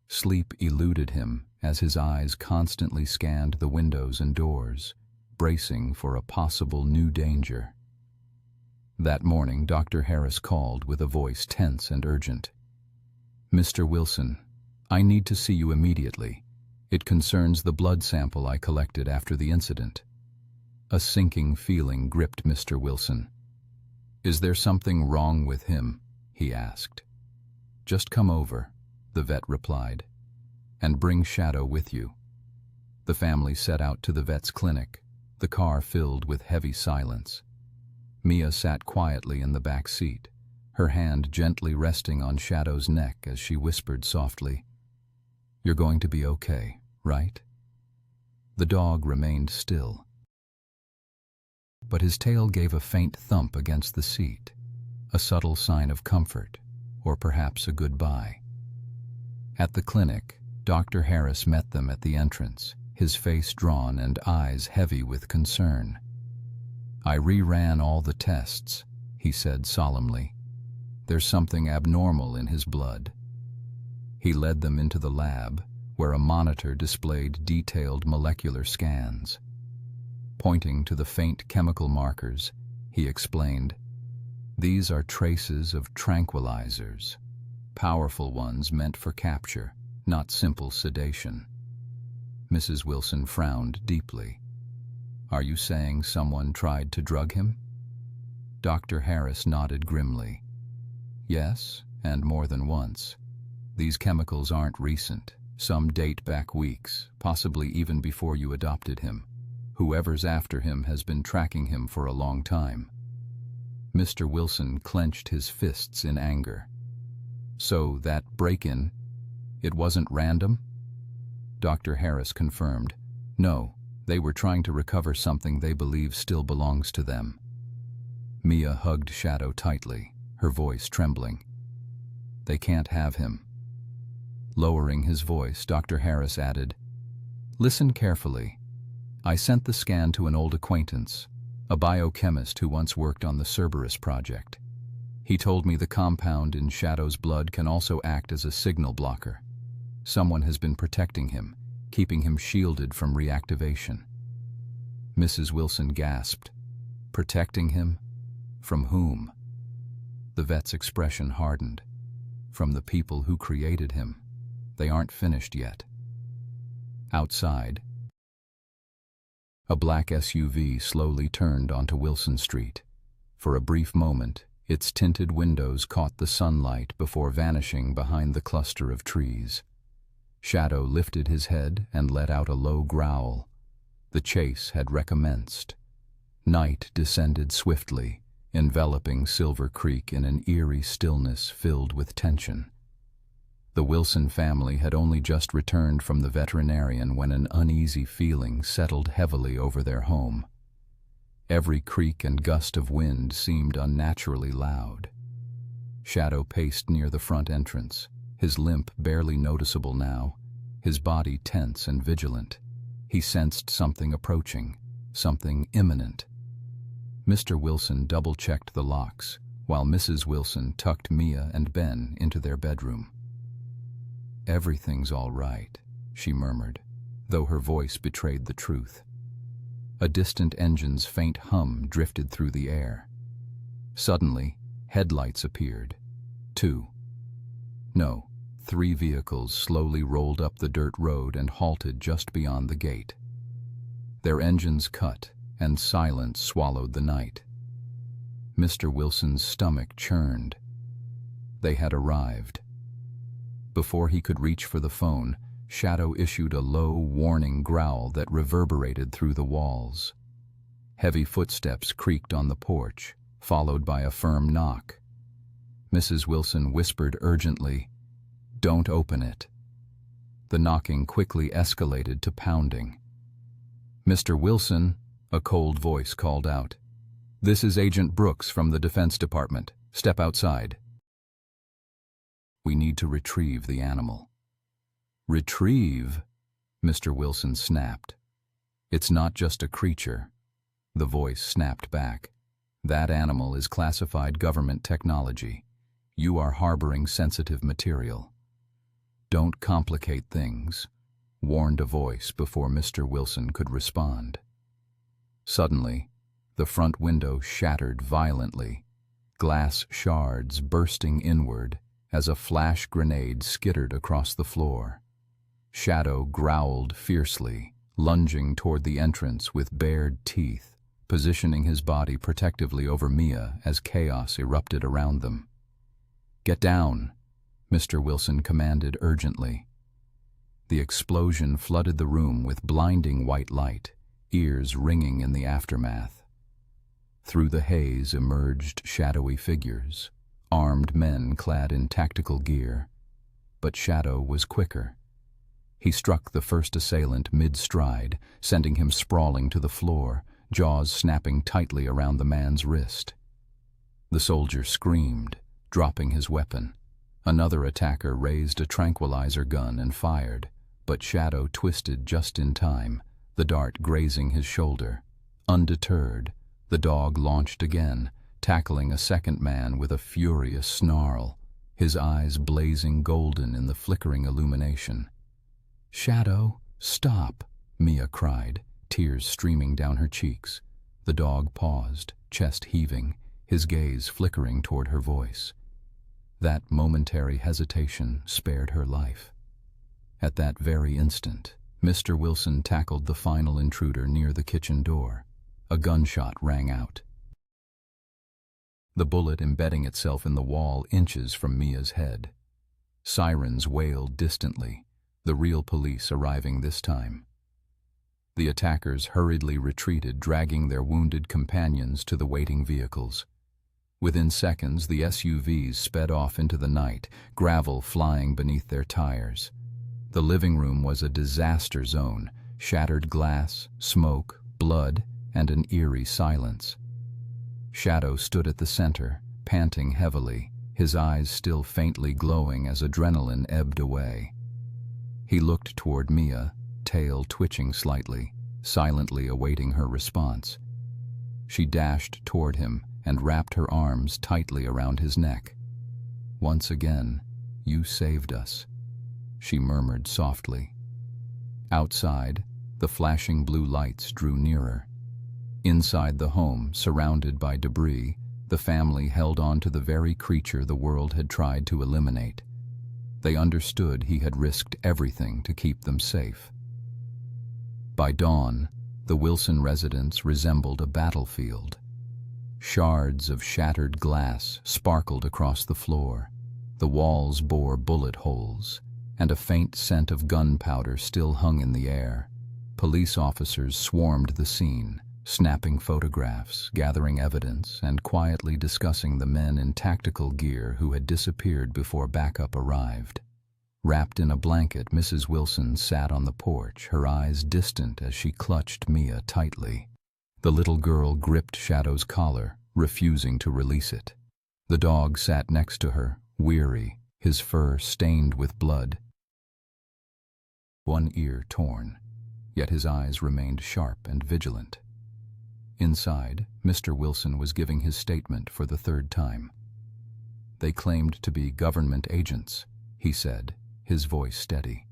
Sleep eluded him as his eyes constantly scanned the windows and doors, bracing for a possible new danger. That morning, Dr. Harris called with a voice tense and urgent. "Mr. Wilson, I need to see you immediately. It concerns the blood sample I collected after the incident." A sinking feeling gripped Mr. Wilson. "Is there something wrong with him?" he asked. "Just come over," the vet replied, "and bring Shadow with you." The family set out to the vet's clinic, the car filled with heavy silence. Mia sat quietly in the back seat, her hand gently resting on Shadow's neck as she whispered softly, "You're going to be okay, right?" The dog remained still, but his tail gave a faint thump against the seat, a subtle sign of comfort, or perhaps a goodbye. At the clinic, Dr. Harris met them at the entrance, his face drawn and eyes heavy with concern. "I reran all the tests," he said solemnly. "There's something abnormal in his blood." He led them into the lab, where a monitor displayed detailed molecular scans. Pointing to the faint chemical markers, he explained, "These are traces of tranquilizers, powerful ones meant for capture, not simple sedation." Mrs. Wilson frowned deeply. "Are you saying someone tried to drug him?" Dr. Harris nodded grimly. "Yes, and more than once. These chemicals aren't recent. Some date back weeks, possibly even before you adopted him. Whoever's after him has been tracking him for a long time." Mr. Wilson clenched his fists in anger. "So that break-in, it wasn't random?" Dr. Harris confirmed, "No, they were trying to recover something they believe still belongs to them." Mia hugged Shadow tightly, her voice trembling. "They can't have him." Lowering his voice, Dr. Harris added, "Listen carefully. I sent the scan to an old acquaintance, a biochemist who once worked on the Cerberus project. He told me the compound in Shadow's blood can also act as a signal blocker. Someone has been protecting him, keeping him shielded from reactivation." Mrs. Wilson gasped. "Protecting him? From whom?" The vet's expression hardened. "From the people who created him. They aren't finished yet." Outside, a black SUV slowly turned onto Wilson Street. For a brief moment, its tinted windows caught the sunlight before vanishing behind the cluster of trees. Shadow lifted his head and let out a low growl. The chase had recommenced. Night descended swiftly, enveloping Silver Creek in an eerie stillness filled with tension. The Wilson family had only just returned from the veterinarian when an uneasy feeling settled heavily over their home. Every creak and gust of wind seemed unnaturally loud. Shadow paced near the front entrance, his limp barely noticeable now, his body tense and vigilant. He sensed something approaching, something imminent. Mr. Wilson double-checked the locks, while Mrs. Wilson tucked Mia and Ben into their bedroom. "Everything's all right," she murmured, though her voice betrayed the truth. A distant engine's faint hum drifted through the air. Suddenly, headlights appeared. 3 vehicles slowly rolled up the dirt road and halted just beyond the gate. Their engines cut, and silence swallowed the night. Mr. Wilson's stomach churned. They had arrived. Before he could reach for the phone, Shadow issued a low, warning growl that reverberated through the walls. Heavy footsteps creaked on the porch, followed by a firm knock. Mrs. Wilson whispered urgently, "Don't open it." The knocking quickly escalated to pounding. "Mr. Wilson," a cold voice called out. "This is Agent Brooks from the Defense Department. Step outside." "We need to retrieve the animal." "Retrieve?" Mr. Wilson snapped. "It's not just a creature." The voice snapped back. "That animal is classified government technology. You are harboring sensitive material." "Don't complicate things," warned a voice before Mr. Wilson could respond. Suddenly, the front window shattered violently, glass shards bursting inward as a flash grenade skittered across the floor. Shadow growled fiercely, lunging toward the entrance with bared teeth, positioning his body protectively over Mia as chaos erupted around them. "Get down," Mr. Wilson commanded urgently. The explosion flooded the room with blinding white light, ears ringing in the aftermath. Through the haze emerged shadowy figures, armed men clad in tactical gear. But Shadow was quicker. He struck the first assailant mid-stride, sending him sprawling to the floor, jaws snapping tightly around the man's wrist. The soldier screamed, dropping his weapon. Another attacker raised a tranquilizer gun and fired, but Shadow twisted just in time, the dart grazing his shoulder. Undeterred, the dog launched again, tackling a second man with a furious snarl, his eyes blazing golden in the flickering illumination. "Shadow, stop!" Mia cried, tears streaming down her cheeks. The dog paused, chest heaving, his gaze flickering toward her voice. That momentary hesitation spared her life. At that very instant, Mr. Wilson tackled the final intruder near the kitchen door. A gunshot rang out, the bullet embedding itself in the wall inches from Mia's head. Sirens wailed distantly, the real police arriving this time. The attackers hurriedly retreated, dragging their wounded companions to the waiting vehicles. Within seconds, the SUVs sped off into the night, gravel flying beneath their tires. The living room was a disaster zone, shattered glass, smoke, blood, and an eerie silence. Shadow stood at the center, panting heavily, his eyes still faintly glowing as adrenaline ebbed away. He looked toward Mia, tail twitching slightly, silently awaiting her response. She dashed toward him and wrapped her arms tightly around his neck. "Once again, you saved us," she murmured softly. Outside, the flashing blue lights drew nearer. Inside the home, surrounded by debris, the family held on to the very creature the world had tried to eliminate. They understood he had risked everything to keep them safe. By dawn, the Wilson residence resembled a battlefield. Shards of shattered glass sparkled across the floor. The walls bore bullet holes, and a faint scent of gunpowder still hung in the air. Police officers swarmed the scene, snapping photographs, gathering evidence, and quietly discussing the men in tactical gear who had disappeared before backup arrived. Wrapped in a blanket, Mrs. Wilson sat on the porch, her eyes distant as she clutched Mia tightly. The little girl gripped Shadow's collar, refusing to release it. The dog sat next to her, weary, his fur stained with blood, one ear torn, yet his eyes remained sharp and vigilant. Inside, Mr. Wilson was giving his statement for the third time. "They claimed to be government agents," he said, his voice steady.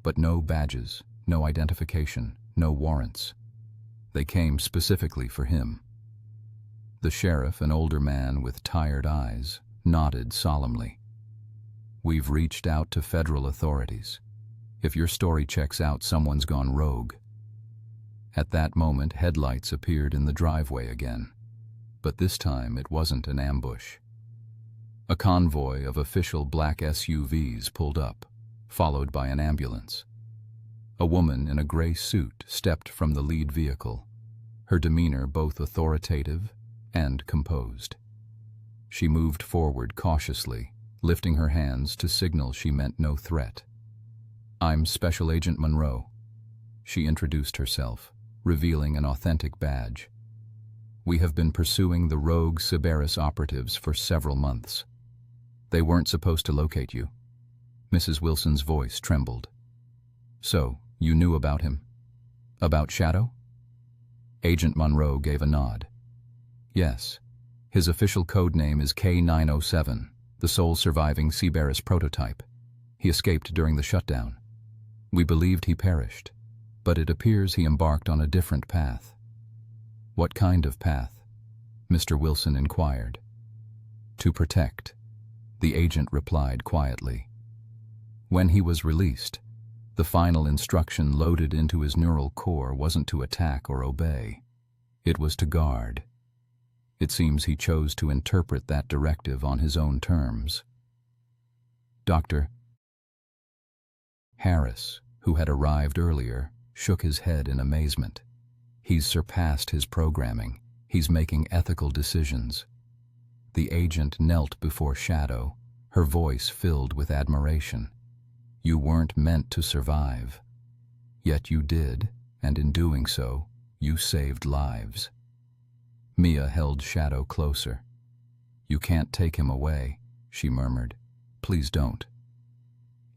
"But no badges, no identification, no warrants. They came specifically for him." The sheriff, an older man with tired eyes, nodded solemnly. "We've reached out to federal authorities. If your story checks out, someone's gone rogue." At that moment, headlights appeared in the driveway again, but this time it wasn't an ambush. A convoy of official black SUVs pulled up, followed by an ambulance. A woman in a gray suit stepped from the lead vehicle, her demeanor both authoritative and composed. She moved forward cautiously, lifting her hands to signal she meant no threat. "I'm Special Agent Monroe," she introduced herself, revealing an authentic badge. "We have been pursuing the rogue Cerberus operatives for several months. They weren't supposed to locate you." Mrs. Wilson's voice trembled. "So, you knew about him? About Shadow?" Agent Monroe gave a nod. "Yes. His official code name is K907, the sole surviving Cerberus prototype. He escaped during the shutdown. We believed he perished, but it appears he embarked on a different path." What kind of path? Mr. Wilson inquired. To protect, the agent replied quietly. When he was released, the final instruction loaded into his neural core wasn't to attack or obey. It was to guard. It seems he chose to interpret that directive on his own terms. Dr. Harris, who had arrived earlier, shook his head in amazement. He's surpassed his programming. He's making ethical decisions. The agent knelt before Shadow, her voice filled with admiration. You weren't meant to survive. Yet you did, and in doing so, you saved lives. Mia held Shadow closer. You can't take him away, she murmured. Please don't.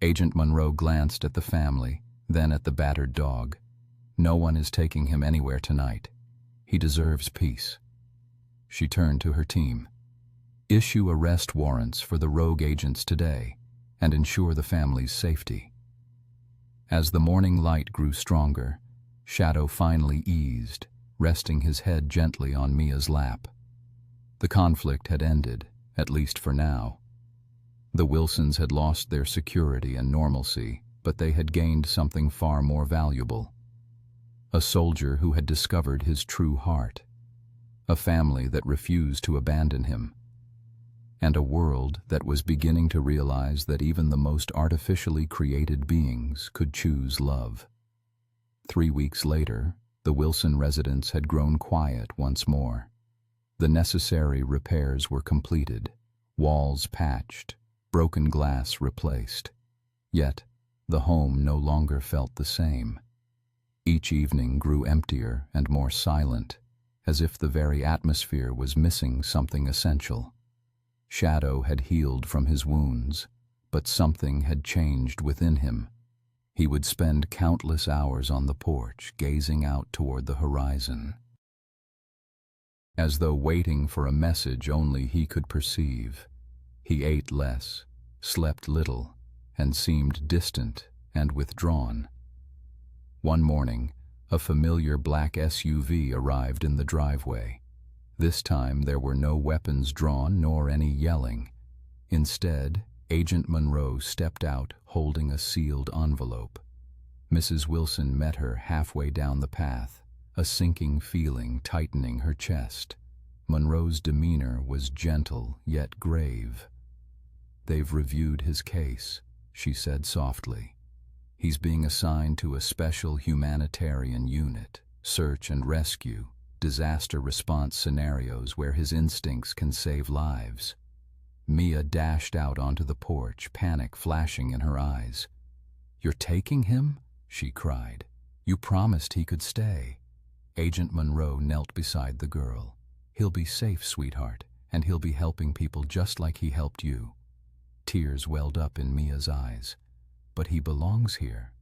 Agent Monroe glanced at the family, then at the battered dog. No one is taking him anywhere tonight. He deserves peace. She turned to her team. Issue arrest warrants for the rogue agents today and ensure the family's safety. As the morning light grew stronger, Shadow finally eased, resting his head gently on Mia's lap. The conflict had ended, at least for now. The Wilsons had lost their security and normalcy, but they had gained something far more valuable. A soldier who had discovered his true heart. A family that refused to abandon him. And a world that was beginning to realize that even the most artificially created beings could choose love. 3 weeks later, the Wilson residence had grown quiet once more. The necessary repairs were completed, walls patched, broken glass replaced. Yet, the home no longer felt the same. Each evening grew emptier and more silent, as if the very atmosphere was missing something essential. Shadow had healed from his wounds, but something had changed within him. He would spend countless hours on the porch, gazing out toward the horizon, as though waiting for a message only he could perceive. He ate less, slept little, and seemed distant and withdrawn. One morning, a familiar black SUV arrived in the driveway. This time there were no weapons drawn nor any yelling. Instead, Agent Monroe stepped out holding a sealed envelope. Mrs. Wilson met her halfway down the path, a sinking feeling tightening her chest. Monroe's demeanor was gentle yet grave. They've reviewed his case, she said softly. He's being assigned to a special humanitarian unit, search and rescue, disaster response scenarios where his instincts can save lives. Mia dashed out onto the porch, panic flashing in her eyes. You're taking him? She cried. You promised he could stay. Agent Monroe knelt beside the girl. He'll be safe, sweetheart, and he'll be helping people just like he helped you. Tears welled up in Mia's eyes. But he belongs here.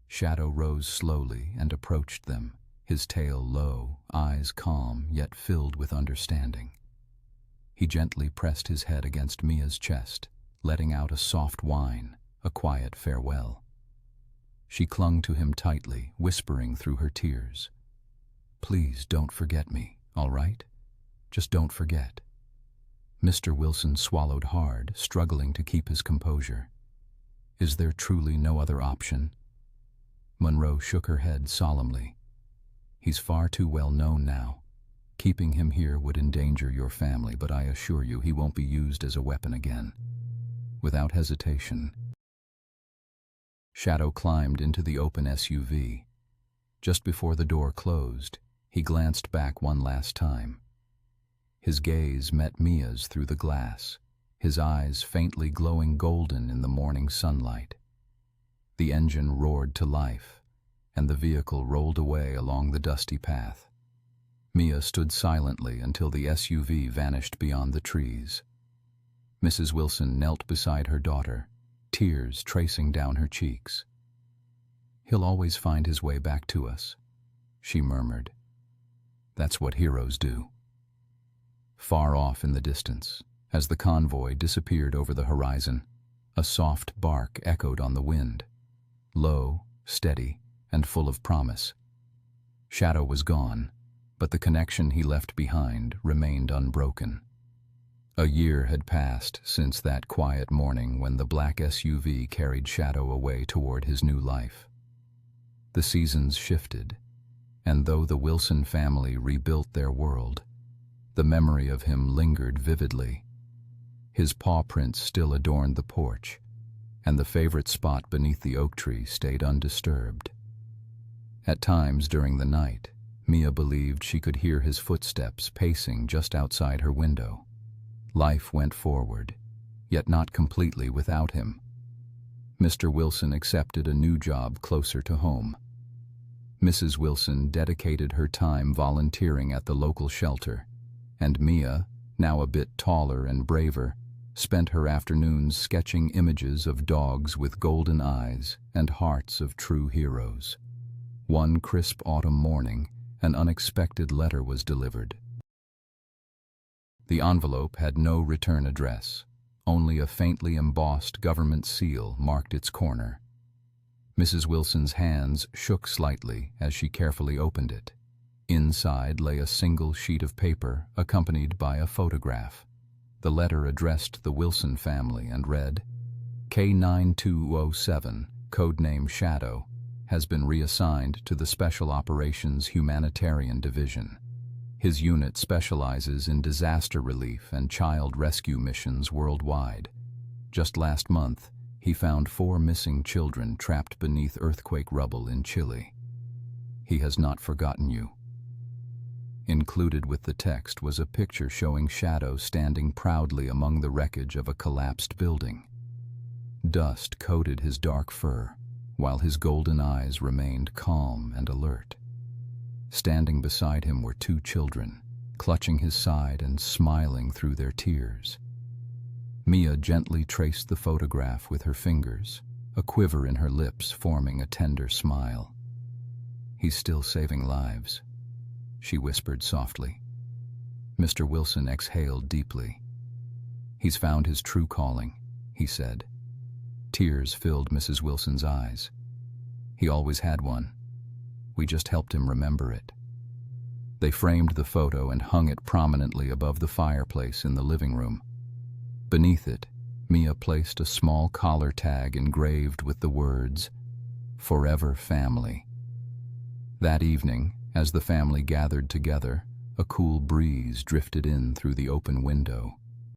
Shadow rose slowly and approached them, his tail low, eyes calm yet filled with understanding. He gently pressed his head against Mia's chest, letting out a soft whine, a quiet farewell. She clung to him tightly, whispering through her tears. Please don't forget me, all right? Just don't forget. Mr. Wilson swallowed hard, struggling to keep his composure. Is there truly no other option? Monroe shook her head solemnly. He's far too well known now. Keeping him here would endanger your family, but I assure you he won't be used as a weapon again. Without hesitation, Shadow climbed into the open SUV. Just before the door closed, he glanced back one last time. His gaze met Mia's through the glass, his eyes faintly glowing golden in the morning sunlight. The engine roared to life, and the vehicle rolled away along the dusty path. Mia stood silently until the SUV vanished beyond the trees. Mrs. Wilson knelt beside her daughter, tears tracing down her cheeks. He'll always find his way back to us, she murmured. That's what heroes do. Far off in the distance, as the convoy disappeared over the horizon, a soft bark echoed on the wind, low, steady, and full of promise. Shadow was gone, but the connection he left behind remained unbroken. A year had passed since that quiet morning when the black SUV carried Shadow away toward his new life. The seasons shifted, and though the Wilson family rebuilt their world, the memory of him lingered vividly. His paw prints still adorned the porch, and the favorite spot beneath the oak tree stayed undisturbed. At times during the night, Mia believed she could hear his footsteps pacing just outside her window. Life went forward, yet not completely without him. Mr. Wilson accepted a new job closer to home. Mrs. Wilson dedicated her time volunteering at the local shelter, and Mia, now a bit taller and braver, spent her afternoons sketching images of dogs with golden eyes and hearts of true heroes. One crisp autumn morning, an unexpected letter was delivered. The envelope had no return address. Only a faintly embossed government seal marked its corner. Mrs. Wilson's hands shook slightly as she carefully opened it. Inside lay a single sheet of paper accompanied by a photograph. The letter addressed the Wilson family and read, K9207, codename Shadow, has been reassigned to the Special Operations Humanitarian Division. His unit specializes in disaster relief and child rescue missions worldwide. Just last month, he found 4 missing children trapped beneath earthquake rubble in Chile. He has not forgotten you. Included with the text was a picture showing Shadow standing proudly among the wreckage of a collapsed building. Dust coated his dark fur, while his golden eyes remained calm and alert. Standing beside him were 2 children, clutching his side and smiling through their tears. Mia gently traced the photograph with her fingers, a quiver in her lips forming a tender smile. He's still saving lives, she whispered softly. Mr. Wilson exhaled deeply. He's found his true calling, he said. Tears filled Mrs. Wilson's eyes. He always had one. We just helped him remember it. They framed the photo and hung it prominently above the fireplace in the living room. Beneath it, Mia placed a small collar tag engraved with the words, Forever Family. That evening, as the family gathered together, a cool breeze drifted in through the open window,